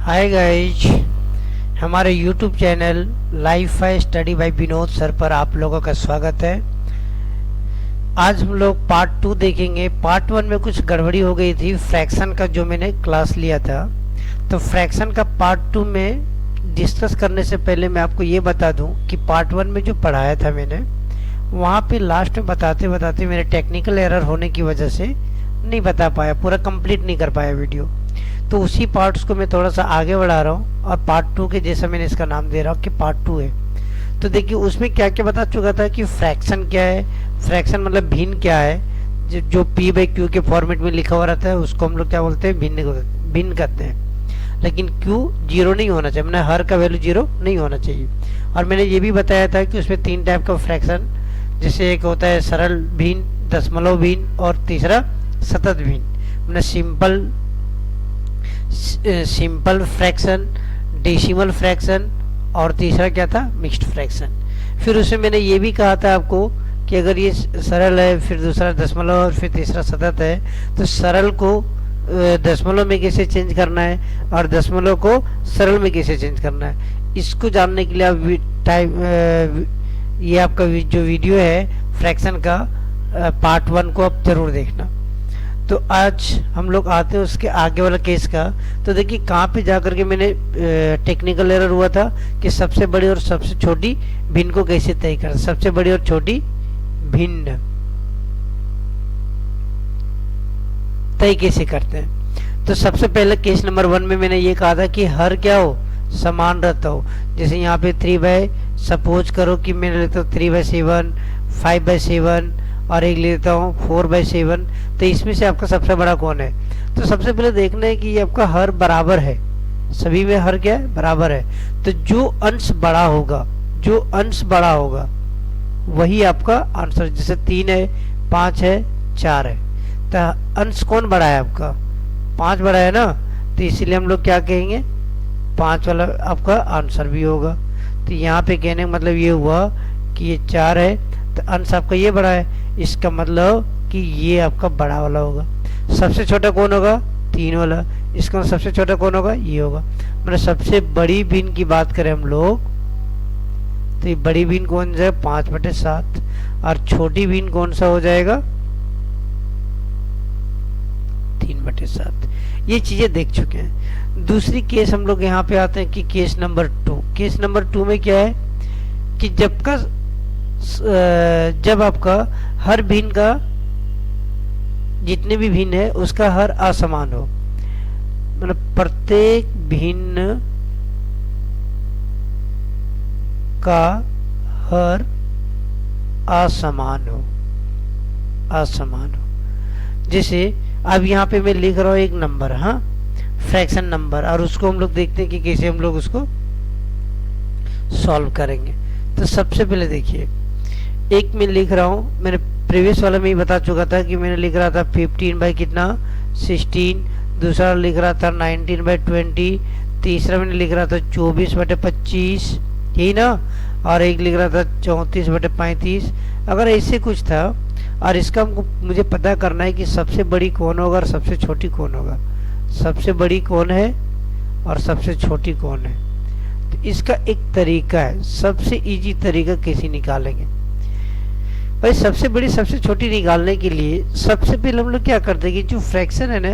Hi guys, हमारे YouTube channel life है study bye Vinod sir पर आप लोगों का स्वागत है। आज हम लोग पार्ट 2 देखेंगे। पार्ट 1 में कुछ गड़बड़ी हो गई थी फ्रैक्शन का, जो मैंने क्लास लिया था। तो फ्रैक्शन का पार्ट 2 में डिस्कस करने से पहले मैं आपको ये बता दूं कि पार्ट 1 में जो पढ़ाया था मैंने, वहाँ पे लास्ट में बताते बताते मेरे टेक्निकल एरर होने की वजह से नहीं बता पाया, पूरा कंप्लीट नहीं कर पाया वीडियो। तो उसी पार्ट्स को मैं थोड़ा सा आगे बढ़ा रहा हूँ और पार्ट 2 के जैसा मैंने इसका नाम दे रहा हूँ कि पार्ट 2 है। तो देखिए उसमें क्या क्या बता चुका था कि फ्रैक्शन क्या है, फ्रैक्शन मतलब भिन्न क्या है। जो पी बाई क्यू के फॉर्मेट में लिखा हुआ रहता है उसको हम लोग क्या बोलते हैं, भिन्न कहते हैं। लेकिन क्यू जीरो नहीं होना चाहिए, मैंने हर का वैल्यू जीरो नहीं होना चाहिए। और मैंने ये भी बताया था कि उसमें 3 टाइप का फ्रैक्शन, जैसे एक होता है सरल भिन्न, दशमलव भिन्न और तीसरा सतत भिन्न। मैंने सिंपल फ्रैक्शन, डेसिमल फ्रैक्शन और तीसरा क्या था, मिक्स्ड फ्रैक्शन। फिर उसमें मैंने ये भी कहा था आपको कि अगर ये सरल है, फिर दूसरा दशमलव और फिर तीसरा सतत है, तो सरल को दशमलव में कैसे चेंज करना है और दशमलव को सरल में कैसे चेंज करना है। इसको जानने के लिए आप ये आपका जो वीडियो है फ्रैक्शन का पार्ट 1 को आप जरूर देखना। तो आज हम लोग आते हैं उसके आगे वाला केस का। तो देखिए कहाँ पे जाकर के मैंने टेक्निकल एरर हुआ था कि सबसे बड़ी और सबसे छोटी भिन्न को कैसे तय करना, सबसे बड़ी और छोटी भिन्न तय कैसे करते हैं। तो सबसे पहले केस नंबर 1 में मैंने ये कहा था कि हर क्या हो, समान रहता हो। जैसे यहाँ पे 3/, सपोज करो कि मैंने लेता हूँ 3/7, 5/7 और एक लेता हूँ 4/7। तो इसमें से आपका सबसे बड़ा कौन है। तो सबसे पहले देखना है कि ये आपका हर बराबर है, सभी में हर क्या है, बराबर है। तो जो अंश बड़ा होगा, जो अंश बड़ा होगा वही आपका आंसर। जैसे 3 है, 5 है, 4 है, तो अंश कौन बड़ा है, आपका 5 बड़ा है ना। तो इसीलिए हम लोग क्या कहेंगे, 5 वाला आपका आंसर भी होगा। तो यहाँ पे कहने का मतलब ये हुआ कि ये 4 है तो अंश आपका ये बड़ा है, इसका मतलब कि ये आपका बड़ा वाला होगा। सबसे छोटा कौन होगा, 3 वाला, इसका सबसे छोटा कौन होगा, ये होगा। मतलब सबसे बड़ी भिन्न की बात करें हम लोग तो ये बड़ी भिन्न कौन सा है, 5/7, और छोटी भिन्न कौन सा हो जाएगा, 3/7। ये चीजें देख चुके हैं। दूसरी केस हम लोग यहाँ पे आते हैं कि केस नंबर 2। केस नंबर 2 में क्या है कि जब आपका हर भिन्न का, जितने भी भिन्न है उसका हर असमान हो, मतलब प्रत्येक भिन्न का हर असमान हो, असमान हो। जैसे अब यहाँ पे मैं लिख रहा हूँ एक नंबर, हाँ, फ्रैक्शन नंबर, और उसको हम लोग देखते हैं कि कैसे हम लोग उसको सॉल्व करेंगे। तो सबसे पहले देखिए, एक में लिख रहा हूँ, मैंने प्रीवियस वाला में ही बता चुका था कि मैंने लिख रहा था 15 कितना 16, दूसरा लिख रहा था 19/20, तीसरा मैंने लिख रहा था 24/25, यही ना, और एक लिख रहा था 34/35। अगर ऐसे कुछ था और इसका मुझे पता करना है कि सबसे बड़ी कौन होगा और सबसे छोटी कौन होगा, सबसे बड़ी कौन है और सबसे छोटी कौन है। तो इसका एक तरीका है, सबसे इजी तरीका कैसे निकालेंगे भाई। सबसे बड़ी सबसे छोटी निकालने के लिए सबसे पहले हम लोग क्या करते हैं कि जो फ्रैक्शन है ना,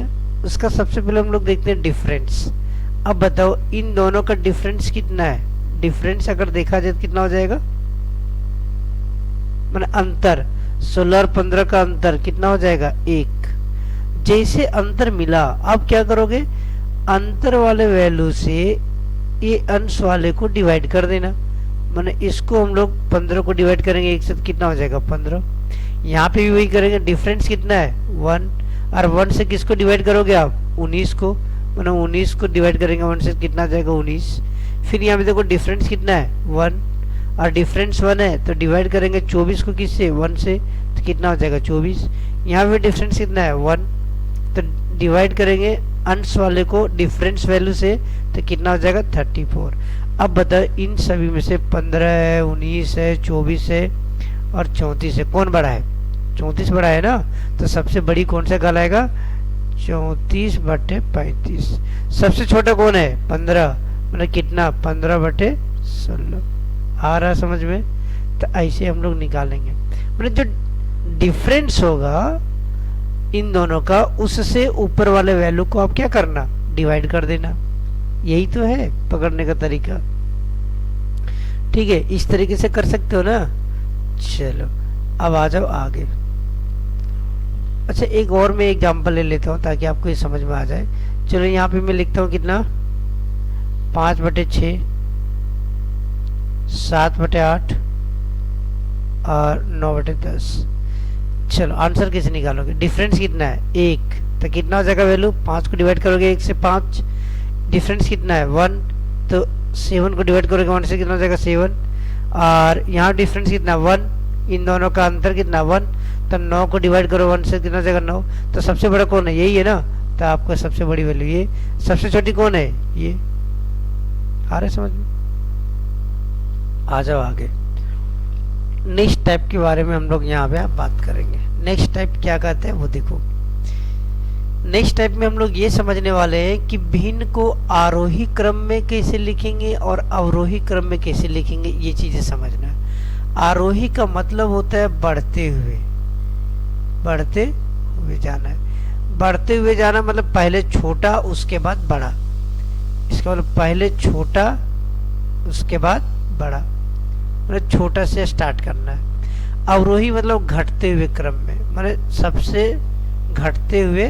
उसका सबसे पहले हम लोग देखते हैं डिफरेंस। अब बताओ इन दोनों का डिफरेंस कितना है। डिफरेंस अगर देखा जाए तो कितना हो जाएगा, माने अंतर, 16 और 15 का अंतर कितना हो जाएगा, 1। जैसे अंतर मिला, अब क्या करोगे, अंतर वाले वैल्यू से ये अंश वाले को डिवाइड कर देना। माने इसको हम लोग 15 को डिवाइड करेंगे 1 से, कितना हो जाएगा 15। यहाँ पे भी वही करेंगे, डिफरेंस कितना है 1, और 1 से किसको डिवाइड करोगे आप, 19 को, माने 19 को डिवाइड करेंगे 1 से, कितना जाएगा 19। फिर यहाँ पे देखो डिफरेंस कितना है 1, और डिफरेंस 1 है तो डिवाइड करेंगे 24 को किससे, 1 से, तो कितना हो जाएगा 24। यहाँ पे डिफरेंस कितना है 1, तो डिवाइड करेंगे अंश वाले को डिफरेंस वैल्यू से, तो कितना हो जाएगा 34। अब बताओ इन सभी में से 15 है, 19 है, 24 है और 34 है, कौन बड़ा है, 34 बड़ा है ना। तो सबसे बड़ी कौन सा कहलाएगा, 34/35। सबसे छोटा कौन है 15, मतलब कितना 15/16। आ रहा समझ में? तो ऐसे हम लोग निकालेंगे, मतलब जो डिफरेंस होगा इन दोनों का उससे ऊपर वाले वैल्यू को आप क्या करना, डिवाइड कर देना। यही तो है पकड़ने का तरीका। ठीक है, इस तरीके से कर सकते हो ना। चलो अब आ जाओ आगे। अच्छा एक और मैं एग्जांपल ले लेता हूँ ताकि आपको ये समझ में आ जाए। चलो यहाँ पे मैं लिखता हूँ कितना 5/6, 7/8 और 9/10। चलो आंसर कैसे निकालोगे? डिफरेंस कितना है 1, तो कितना हो जाएगा वैल्यू, 5 को डिवाइड करोगे 1 से 5, डिफरेंस कितना है 1, तो 7 को डिवाइड करोगे 1 से कितना हो जाएगा 7, और यहाँ डिफरेंस कितना 1, इन दोनों का अंतर कितना 1, तो 9 को डिवाइड करो 1 से कितना हो जाएगा 9। तो सबसे बड़ा कौन है, यही है ना, तो आपका सबसे बड़ी वैल्यू ये। सबसे छोटी कौन है ये। आ रहा है समझ में? आ जाओ आगे। नेक्स्ट टाइप के बारे में हम लोग यहाँ पे आप बात करेंगे। नेक्स्ट टाइप क्या कहते हैं वो देखो। नेक्स्ट टाइप में हम लोग ये समझने वाले हैं कि भिन्न को आरोही क्रम में कैसे लिखेंगे और अवरोही क्रम में कैसे लिखेंगे, ये चीजें समझना है। आरोही का मतलब होता है बढ़ते हुए जाना है। बढ़ते हुए जाना मतलब पहले छोटा उसके बाद बड़ा, इसका मतलब पहले छोटा उसके बाद बड़ा, मतलब छोटा से स्टार्ट करना है। अवरोही मतलब घटते हुए क्रम में, मतलब सबसे घटते हुए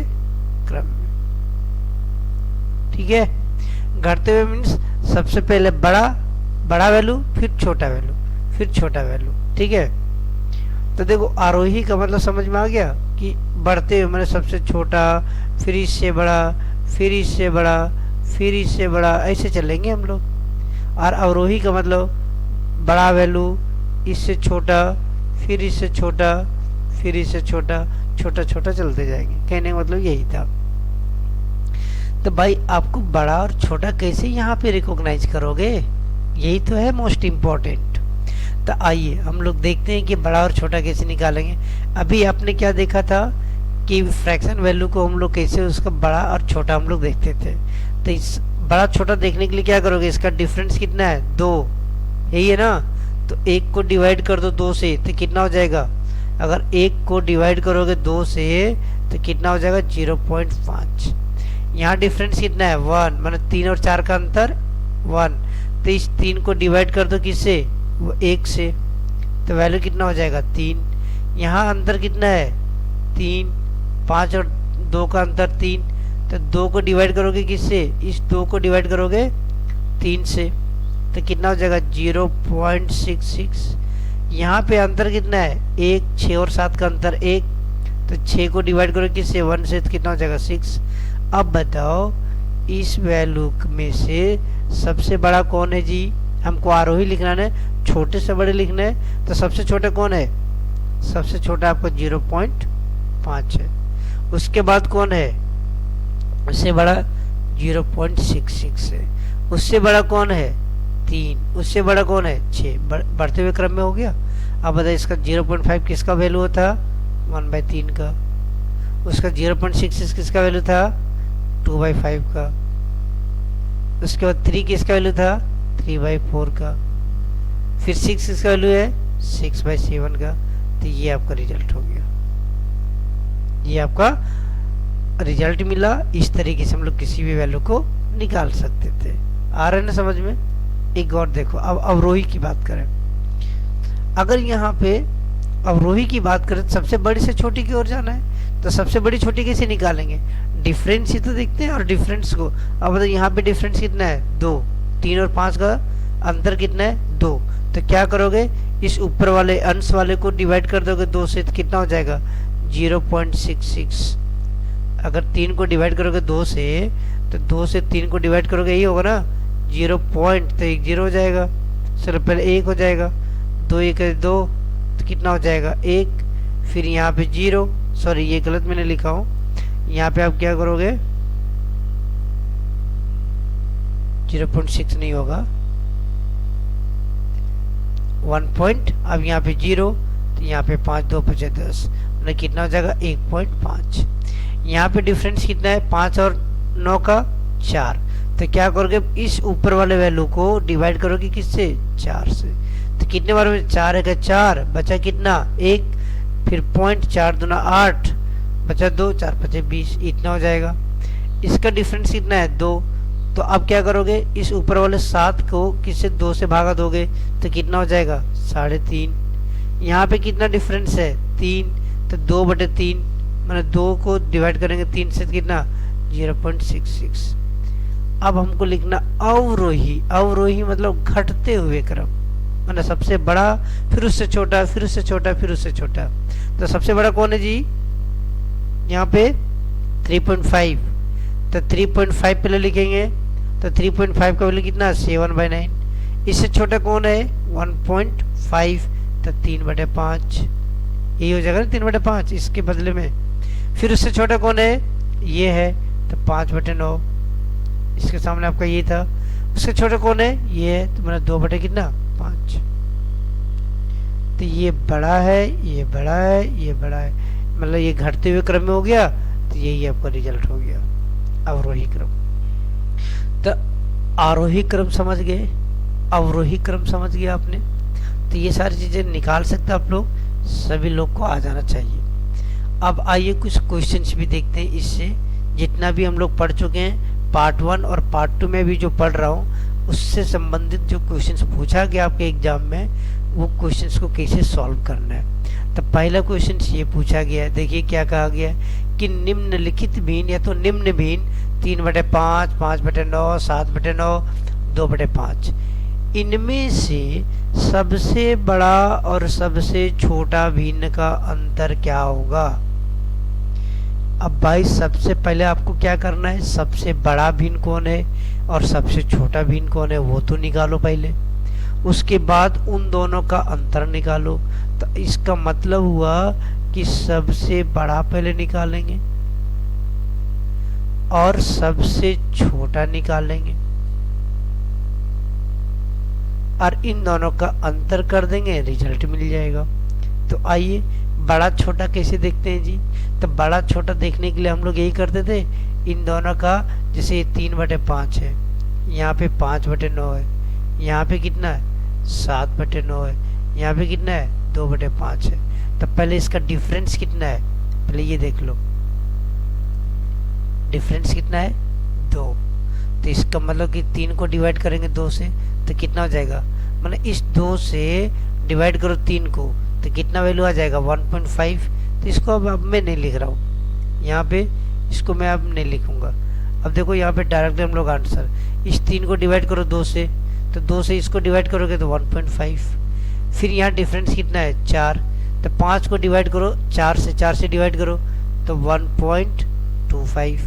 क्रम में। ठीक है, घटते हुए मीन्स सबसे पहले बड़ा वैल्यू, फिर छोटा वैल्यू, फिर छोटा वैल्यू। ठीक है, तो देखो आरोही का मतलब समझ में आ गया कि बढ़ते हुए मतलब सबसे छोटा, फिर इससे बड़ा, फिर इससे बड़ा, फिर इससे बड़ा, ऐसे चलेंगे हम लोग। और अवरोही का मतलब बड़ा वैल्यू, इससे छोटा, फिर इससे छोटा, फिर इससे छोटा, छोटा छोटा चलते जाएंगे। कहने का मतलब यही था। तो भाई आपको बड़ा और छोटा कैसे यहाँ पे रिकॉग्नाइज करोगे, यही तो है मोस्ट इम्पोर्टेंट। तो आइए हम लोग देखते हैं कि बड़ा और छोटा कैसे निकालेंगे। अभी आपने क्या देखा था कि फ्रैक्शन वैल्यू को हम लोग कैसे उसका बड़ा और छोटा हम लोग देखते थे। तो इस बड़ा छोटा देखने के लिए क्या करोगे, इसका डिफरेंस कितना है 2, यही है ना। तो 1 को डिवाइड कर दो 2 से, तो कितना हो जाएगा, अगर 1 को डिवाइड करोगे 2 से तो कितना हो जाएगा 0.5। यहाँ डिफरेंस कितना है 1, मतलब 3 और 4 का अंतर 1, तो इस 3 को डिवाइड कर दो किससे, 1 से, तो वैल्यू कितना हो जाएगा 3। यहाँ अंतर कितना है 3, 5 और 2 का अंतर 3, तो 2 को डिवाइड करोगे किससे, इस 2 को डिवाइड करोगे 3 से, तो कितना हो जाएगा 0.66। यहाँ पे अंतर कितना है 1, 6 और 7 का अंतर 1, तो 6 को डिवाइड करोगे किससे 1 से, तो कितना हो जाएगा 6। अब बताओ इस वैल्यू में से सबसे बड़ा कौन है जी, हमको आरोही लिखना है, छोटे से बड़े लिखना है। तो सबसे छोटा कौन है, सबसे छोटा आपको 0.5 है। उसके बाद कौन है, उससे बड़ा 0.66 है। उससे बड़ा कौन है 3, उससे बड़ा कौन है 6, बढ़ते हुए क्रम में हो गया। अब बताइए इसका 0.5 किसका वैल्यू होता 1/3 का, उसका 0.66 किसका वैल्यू था 2/5 का, उसके बाद 3 किसका वैल्यू था 3/4 का, फिर 6 किसका वैल्यू है 6/7 का। तो ये आपका रिजल्ट हो गया, ये आपका रिजल्ट मिला। इस तरीके से हम लोग किसी भी वैल्यू को निकाल सकते थे। आ रहा है ना समझ में? एक और देखो, अब अवरोही की बात करें। अगर यहाँ पे अवरोही की बात करें तो सबसे बड़ी से छोटी की ओर जाना है, तो सबसे बड़ी छोटी कैसे निकालेंगे, डिफरेंस ही तो देखते हैं। और डिफरेंस को अब बताओ यहाँ पे डिफरेंस कितना है 2, 3 और 5 का अंतर कितना है 2, तो क्या करोगे इस ऊपर वाले अंश वाले को डिवाइड कर दोगे 2 से, तो कितना हो जाएगा 0.66। अगर 3 को डिवाइड करोगे 2 से, तो 2 से 3 को डिवाइड करोगे यही होगा ना 0 पॉइंट, तो 1 0 हो जाएगा। चलो पहले 1 हो जाएगा, 2 1 2, तो कितना हो जाएगा 1, फिर यहाँ पे 0, सॉरी ये गलत मैंने लिखा हूँ, यहाँ पे आप क्या करोगे 0.6 नहीं होगा 1 पॉइंट, अब यहाँ पे 0, तो यहाँ पे 5 2 5 10, मतलब कितना हो जाएगा 1.5। यहाँ पे डिफरेंस कितना है 5 और 9 का 4। तो क्या करोगे इस ऊपर वाले वैल्यू को डिवाइड करोगे किससे 4 से। तो कितने बार में 4 है 4 बचा कितना 1, फिर पॉइंट 4 दूना 8 बचा 2, 4 5 20 इतना हो जाएगा। इसका डिफरेंस कितना है 2। तो अब क्या करोगे इस ऊपर वाले 7 को किससे 2 से भागा दोगे तो कितना हो जाएगा 3.5। यहाँ पे कितना डिफरेंस है 3, तो 2/3 मैंने 2 को डिवाइड करेंगे 3 से कितना 0.66। अब हमको लिखना अवरोही, अवरोही मतलब घटते हुए क्रम, मतलब सबसे बड़ा फिर उससे छोटा फिर उससे छोटा फिर उससे छोटा। तो सबसे बड़ा कौन है जी यहाँ पे 3.5, तो 3.5 पहले लिखेंगे। तो 3.5 का वैल्यू कितना 7/9। इससे छोटा कौन है 1.5, तो 3/5 यही हो जाएगा ना 3/5 इसके बदले में। फिर उससे छोटा कौन है ये है, तो 5/9 इसके सामने आपका ये था। उससे छोटा कौन है ये है, तो मेरा 2/5। तो ये बड़ा है ये बड़ा है ये बड़ा है, मतलब ये घटते हुए क्रम में हो गया। तो यही आपका रिजल्ट हो गया अवरोही क्रम। तो आरोही क्रम समझ गए, अवरोही क्रम समझ गए आपने। तो ये सारी चीजें निकाल सकते आप लोग, सभी लोग को आ जाना चाहिए। अब आइए कुछ क्वेश्चंस भी देखते हैं इससे, जितना भी हम लोग पढ़ चुके हैं पार्ट 1 और पार्ट 2 में भी जो पढ़ रहा हूँ उससे संबंधित जो क्वेश्चंस पूछा गया आपके एग्जाम में वो क्वेश्चंस को कैसे सॉल्व करना है। तो पहला क्वेश्चन ये पूछा गया है, देखिए क्या कहा गया है कि निम्नलिखित भिन्न या तो निम्न भिन्न 3/5, 5/9, 7/9, 2/5 इनमें से सबसे बड़ा और सबसे छोटा भिन्न का अंतर क्या होगा। अब भाई सबसे पहले आपको क्या करना है, सबसे बड़ा भिन्न कौन है और सबसे छोटा भिन्न कौन है वो तो निकालो पहले, उसके बाद उन दोनों का अंतर निकालो। तो इसका मतलब हुआ कि सबसे बड़ा पहले निकालेंगे और सबसे छोटा निकालेंगे और इन दोनों का अंतर कर देंगे, रिजल्ट मिल जाएगा। तो आइए बड़ा छोटा कैसे देखते हैं जी। तो बड़ा छोटा देखने के लिए हम लोग यही करते थे, इन दोनों का जैसे 3/5 है, यहाँ पे 5/9 है, यहाँ पे कितना है 7/9 है, यहाँ पे कितना है 2/5 है। तो पहले इसका डिफरेंस कितना है पहले ये देख लो, डिफरेंस कितना है 2। तो इसका मतलब कि 3 को डिवाइड करेंगे 2 से तो कितना हो जाएगा, मतलब इस 2 से डिवाइड करो 3 को तो कितना वैल्यू आ जाएगा 1.5। तो इसको अब मैं नहीं लिख रहा हूँ यहाँ पे, इसको मैं अब नहीं लिखूंगा। अब देखो यहाँ पे डायरेक्टली हम लोग आंसर, इस 3 को डिवाइड करो 2 से, तो 2 से इसको डिवाइड करोगे तो 1.5। फिर यहाँ डिफरेंस कितना है 4, तो 5 को डिवाइड करो 4 से डिवाइड करो तो 1.25।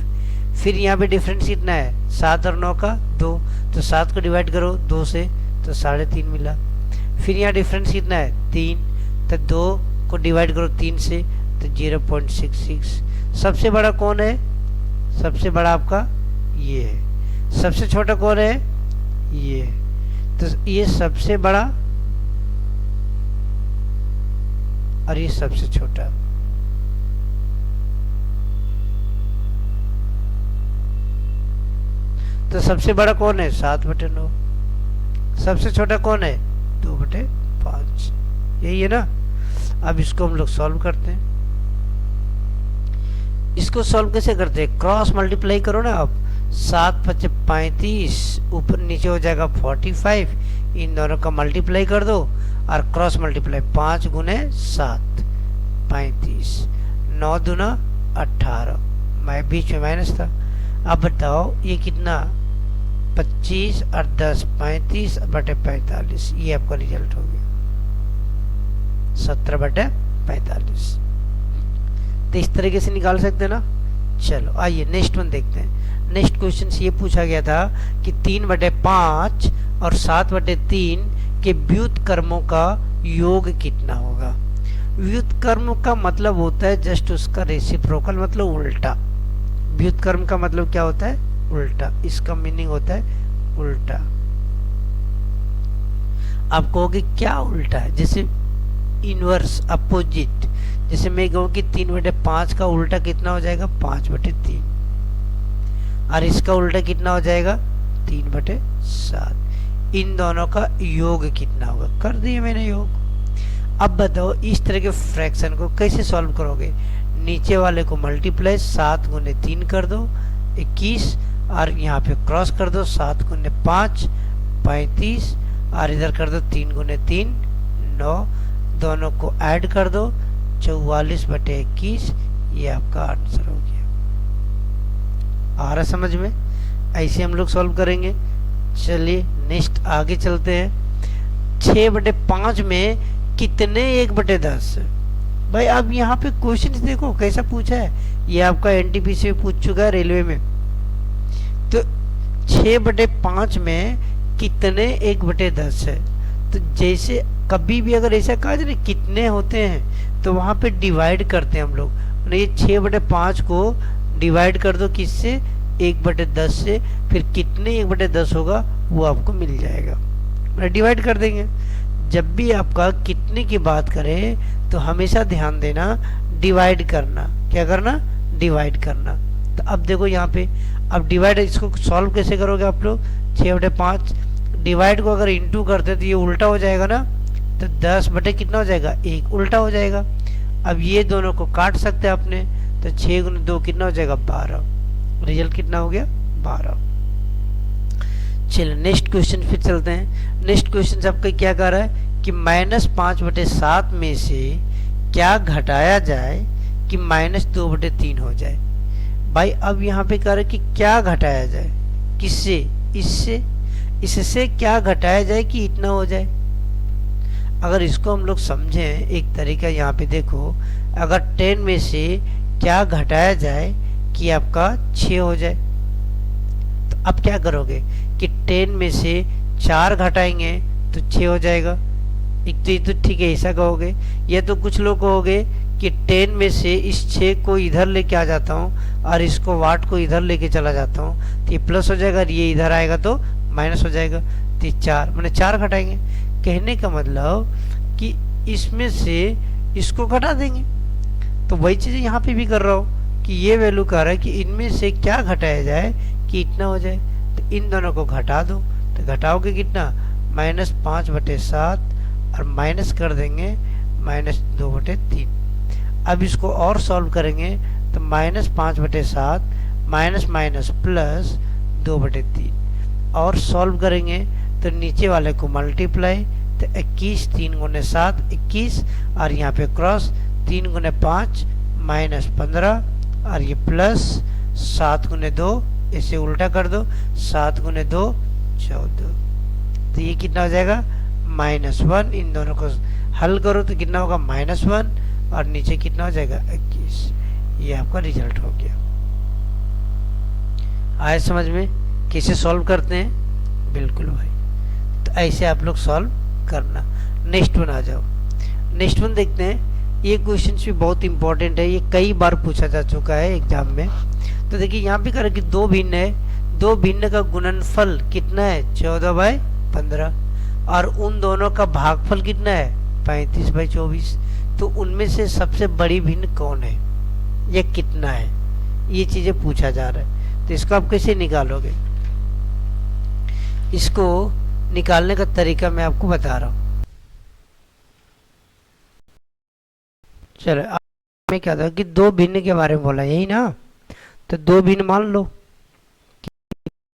फिर यहाँ पे डिफरेंस कितना है 7 और 9 का 2, तो 7 को डिवाइड करो 2 से तो 3.5 मिला। फिर यहाँ डिफरेंस कितना है 3, तो 2 को डिवाइड करो 3 से तो 0.66। सबसे बड़ा कौन है, सबसे बड़ा आपका ये है। सबसे छोटा कौन है ये, तो ये सबसे बड़ा और ये सबसे छोटा। तो सबसे बड़ा कौन है 7/9, सबसे छोटा कौन है 2/5, यही है ना। अब इसको हम लोग सॉल्व करते हैं। इसको सॉल्व कैसे करते हैं, क्रॉस मल्टीप्लाई करो ना आप, 7×5 = 35, ऊपर नीचे हो जाएगा 45, इन दोनों का मल्टीप्लाई कर दो और क्रॉस मल्टीप्लाई 5 × 7 35, 9 दूना 18, मैं बीच में माइनस था। अब बताओ ये कितना 25 और 10 35/45, ये आपका रिजल्ट हो गया 17/45। तो इस तरीके से निकाल सकते हैं ना। चलो आइए नेक्स्ट वन देखते हैं। नेक्स्ट क्वेश्चन ये पूछा गया था कि 3/5 और 7/3 के व्युत्क्रमों का योग कितना होगा। व्युत्क्रम का मतलब होता है जस्ट उसका रेसिप्रोकल, मतलब उल्टा। व्युत्क्रम का मतलब क्या होता है उल्टा, इसका मीनिंग होता है उल्टा। आप कहोगे क्या उल्टा है, जैसे इनवर्स अपोजिट, जैसे मैं कहूँ कि 3/5 का उल्टा कितना हो जाएगा, 5/3, और इसका उल्टा कितना हो जाएगा, 3/7। इन दोनों का योग कितना होगा, कर दिए मैंने योग। अब बताओ इस तरह के फ्रैक्शन को कैसे सॉल्व करोगे। नीचे वाले को मल्टीप्लाई 7 × 3 कर दो 21, और यहाँ पे क्रॉस कर दो 7 × 5 35, और इधर कर दो 3 × 3 9, दोनों को ऐड कर दो 44/21, ये आपका आंसर हो गया। आ रहा समझ में, ऐसे हम लोग सॉल्व करेंगे। चलिए नेक्स्ट आगे चलते हैं। 6/5 में कितने 1/10। भाई अब यहाँ पे क्वेश्चन देखो कैसा पूछा है, ये आपका एनटीपीसी में पूछ चुका है रेलवे में। तो 6/5 में कितने 1/10 है, तो जैसे कभी भी अगर ऐसा कहा जाए कितने होते हैं तो वहां पे डिवाइड करते हैं हम लोग। ये 6/5 को डिवाइड कर दो किससे, 1/10 से, फिर कितने 1/10 होगा वो आपको मिल जाएगा। डिवाइड कर देंगे। जब भी आपका कितने की बात करें तो हमेशा ध्यान देना डिवाइड करना, क्या करना, डिवाइड करना। तो अब देखो यहाँ पे, अब डिवाइड इसको सॉल्व कैसे करोगे आप लोग, 6/5 डिवाइड को अगर इंटू करते तो ये उल्टा हो जाएगा ना, तो 10 बटे कितना हो जाएगा, 1 उल्टा हो जाएगा। अब ये दोनों को काट सकते हैं आपने, तो 6 × 2 कितना हो जाएगा, 12। रिजल्ट कितना हो गया, 12। चलो नेक्स्ट क्वेश्चन फिर चलते हैं। नेक्स्ट क्वेश्चन आपका क्या कह रहा है कि -5/7 में से क्या घटाया जाए कि -2/3 हो जाए। भाई अब यहाँ पे कह रहा है कि क्या घटाया जाए, किससे, इससे, इससे क्या घटाया जाए कि इतना हो जाए। अगर इसको हम लोग समझें एक तरीका, यहाँ पे देखो, अगर 10 में से क्या घटाया जाए कि आपका 6 हो जाए, तो अब क्या करोगे कि 10 में से 4 घटाएंगे तो 6 हो जाएगा। एक तो ये तो ठीक है ऐसा कहोगे, या तो कुछ लोग कहोगे कि 10 में से इस 6 को इधर लेके आ जाता हूँ और इसको वाट को इधर लेके चला जाता हूँ, तो ये प्लस हो जाएगा, और ये इधर आएगा तो माइनस हो जाएगा। तो ये 4 मैंने 4 घटाएंगे। कहने का मतलब कि इसमें से इसको घटा देंगे। तो वही चीज़ यहाँ पे भी कर रहा हूँ कि ये वैल्यू कह रहा है कि इनमें से क्या घटाया जाए कि इतना हो जाए, तो इन दोनों को घटा दो। तो घटाओगे कितना, -5/7, और माइनस कर देंगे -2/3। अब इसको और सॉल्व करेंगे तो -5/7 माइनस प्लस 2/3, और सॉल्व करेंगे तो नीचे वाले को मल्टीप्लाई, तो 21 3 × 7 21, और यहाँ पे क्रॉस 3 × 5 -15, और ये प्लस 7 × 2, इसे उल्टा कर दो, 7 × 2 14। तो ये कितना हो जाएगा, -1। इन दोनों को हल करो तो कितना होगा, -1, और नीचे कितना हो जाएगा, 21। ये आपका रिजल्ट हो गया। आए समझ में कैसे सॉल्व करते हैं, बिल्कुल भाई। तो ऐसे आप लोग सॉल्व करना। नेक्स्ट वन आ जाओ। नेक्स्ट वन देखते हैं। ये क्वेश्चन भी बहुत इंपॉर्टेंट है, ये कई बार पूछा जा चुका है एग्जाम में। तो देखिए यहाँ पे करें कि दो भिन्न है, दो भिन्न का गुणनफल कितना है, 14/15, और उन दोनों का भागफल कितना है, 35/24। तो उनमें से सबसे बड़ी भिन्न कौन है, ये कितना है, ये चीजें पूछा जा रहा है। तो इसको आप कैसे निकालोगे, इसको निकालने का तरीका मैं आपको बता रहा हूं। चलो मैं क्या था कि दो भिन्न के बारे में बोला, यही ना। तो दो भिन्न मान लो,